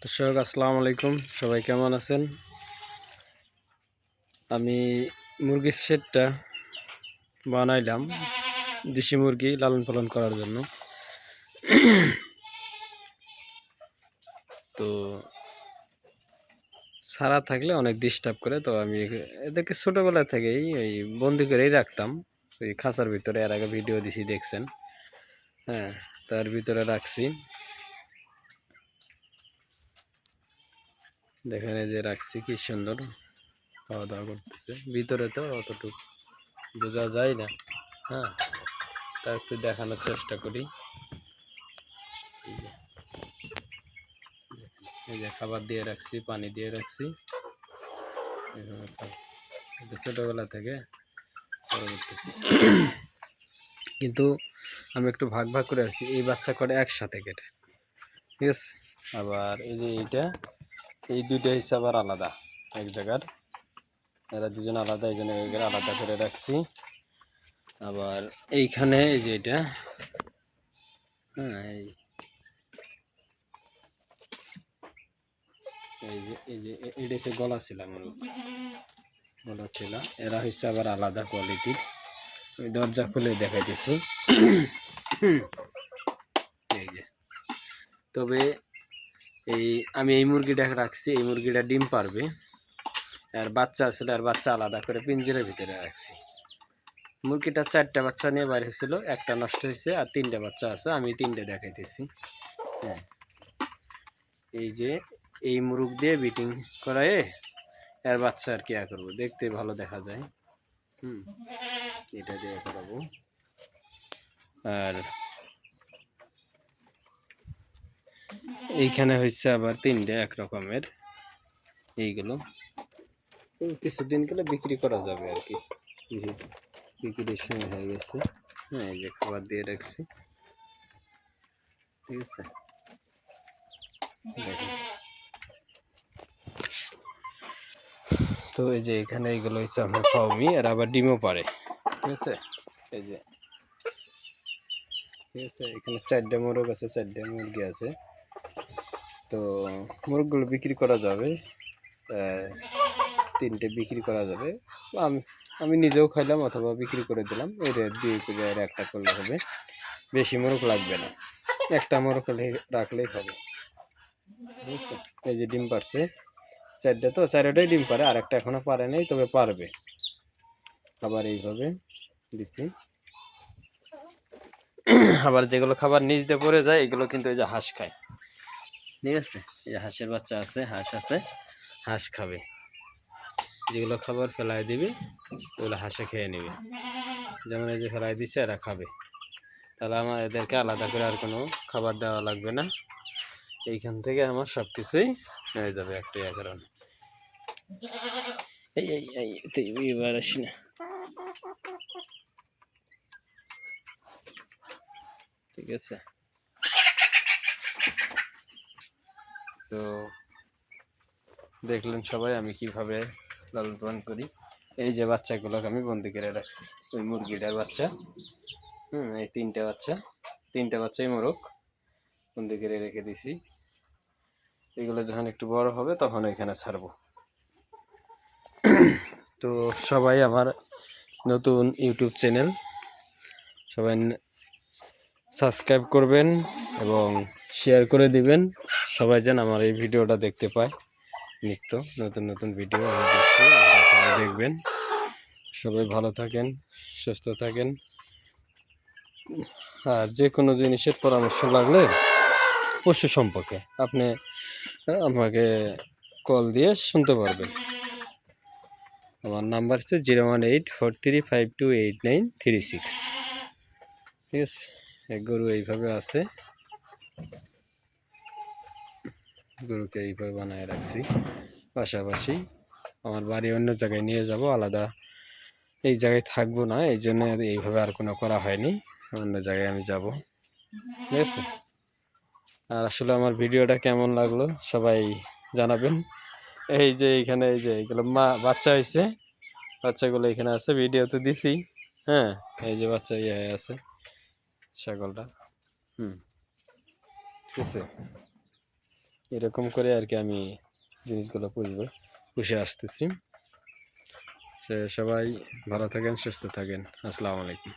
দর্শক আসসালামু আলাইকুম, সবাই কেমন আছেন? আমি মুরগির শেডটা বানাইলাম দেশি মুরগি লালন পালন করার জন্য। তো ছাড়া থাকলে অনেক ডিস্টার্ব করে, তো আমি এদেরকে ছোটোবেলা থেকেই এই বন্দি করেই রাখতাম ওই খাঁচার ভিতরে। এর আগে ভিডিও দিছি, দেখছেন। হ্যাঁ, তার ভিতরে রাখছি, দেখেন এই যে রাখছি, কি সুন্দর খাওয়া দাওয়া করতেছে। ভিতরে তো অতটুকু বোঝা যায় না। হ্যাঁ, তা একটু দেখানোর চেষ্টা করি। এই যে খাবার দিয়ে রাখছি, পানি দিয়ে রাখছি, ছোটবেলা থেকে করতেছি। কিন্তু আমি একটু ভাগ ভাগ করে আসছি, এই বাচ্চা করে একসাথে কেটে, ঠিক আছে। আবার এই যে এই দুইটা হিসাব আবার আলাদা এক জায়গার, এরা দুজন আলাদা, এই জন্য আলাদা করে রাখছি। আবার এইখানে এই যে এটা, হ্যাঁ, এই যে এটা হচ্ছে গলা ছিল, আমার গলা ছিল। এরা হচ্ছে আবার আলাদা কোয়ালিটির। ওই দরজা খুলে দেখাইতেছি। এই যে, তবে আমি এই মুরগিটা রাখছি, এই মুরগিটা ডিম পারবে। আর বাচ্চা আসলে, আর বাচ্চা আলাদা করে পিঞ্জরের ভিতরে রাখছি। মুরগিটা 4টা বাচ্চা নিয়ে বাইরে হয়েছিল, একটা নষ্ট হয়েছে, আর 3টে বাচ্চা আছে। আমি 3টে দেখাইতেছি। হ্যাঁ, এই যে এই মুরগ দিয়ে বিটিং করায় এর বাচ্চা আর কি করবো, দেখতে ভালো দেখা যায়। এটা দিয়ে করাবো। আর এইখানে হচ্ছে আবার 3টে এক রকমের। এইগুলো কিছুদিন গেলে বিক্রি করা যাবে আর কি, বিক্রির সময় হয়ে গেছে। হ্যাঁ, এই যে খাবার দিয়ে রাখছি, ঠিক আছে। তো এই যে এখানে এইগুলো হচ্ছে আমার ফাউমি, আর আবার ডিমও পারে, ঠিক আছে। এই যে, ঠিক আছে, এখানে 4টে মোরগ আছে, 4টে মুরগি আছে। তো মোরগগুলো বিক্রি করা যাবে, 3টে বিক্রি করা যাবে। আমি নিজেও খাইলাম, অথবা বিক্রি করে দিলাম। এই রেট দিয়ে একটা করলে হবে, বেশি মোরগ লাগবে না, একটা মোরগ রাখলেই হবে, ঠিক আছে। এই যে ডিম পারছে 4টে, তো 4টাই ডিম পারে, আর একটা এখনো পারে নাই, তবে পারবে। খাবার এইভাবে দিচ্ছি। আবার যেগুলো খাবার নিচ দিয়ে পড়ে যায়, এগুলো কিন্তু এই যে হাঁস খায়, ঠিক আছে। এই যে হাঁসের বাচ্চা আছে, হাঁস আছে, হাঁস খাবে। যেগুলো খাবার ফেলায় দিবি ওগুলো হাঁসে খেয়ে নেবে। যেমন এই যে ফেলায় দিচ্ছে, এরা খাবে। তাহলে আমার এদেরকে আলাদা করে আর কোনো খাবার দেওয়া লাগবে না। এইখান থেকে আমার সব কিছুই হয়ে যাবে একটা কারণে। এবার আসি না, ঠিক আছে। তো দেখলেন সবাই আমি কিভাবে লালন পালন করি। এই যে বাচ্চাগুলোকে আমি বন্দি করে রাখছি, ওই মুরগিটার বাচ্চা। এই 3টে বাচ্চা, 3টে বাচ্চাই মোরগ বন্দি করে রেখে দিছি। এগুলো যখন একটু বড় হবে তখন এখানে ছাড়বো। তো সবাই আমার নতুন ইউটিউব চ্যানেল, সবাই সাবস্ক্রাইব করবেন এবং শেয়ার করে দিবেন। সবাই যেন আমার এই ভিডিওটা দেখতে পায়। নিত্য নতুন নতুন ভিডিও আমি দেখছি, সবাই দেখবেন। সবাই ভালো থাকেন, সুস্থ থাকেন। আর যে কোনো জিনিসের পরামর্শ লাগলে পশু সম্পর্কে আপনি আমাকে কল দিয়ে শুনতে পারবেন। আমার নাম্বার হচ্ছে 01843528936, ঠিক আছে। গরু এইভাবে আছে, গরুকে এইভাবে বানায় রাখছি। পাশাপাশি আমার বাড়ি অন্য জায়গায় নিয়ে যাব, আলাদা এই জায়গায় থাকবো না, এই জন্য এইভাবে আর কোনো করা হয়নি। অন্য জায়গায় আমি যাব, ঠিক আছে। আর আসলে আমার ভিডিওটা কেমন লাগলো সবাই জানাবেন। এই যে এইখানে এই যে এইগুলো বাচ্চা হয়েছে, বাচ্চাগুলো এখানে আছে, ভিডিও তো দিছি। হ্যাঁ, এই যে বাচ্চা হয়ে আছে ছাগলটা, ঠিক আছে। এরকম করে আর কি আমি জিনিসগুলো পুষে আসতেছি। সবাই ভালো থাকেন, সুস্থ থাকেন। আসসালামু আলাইকুম।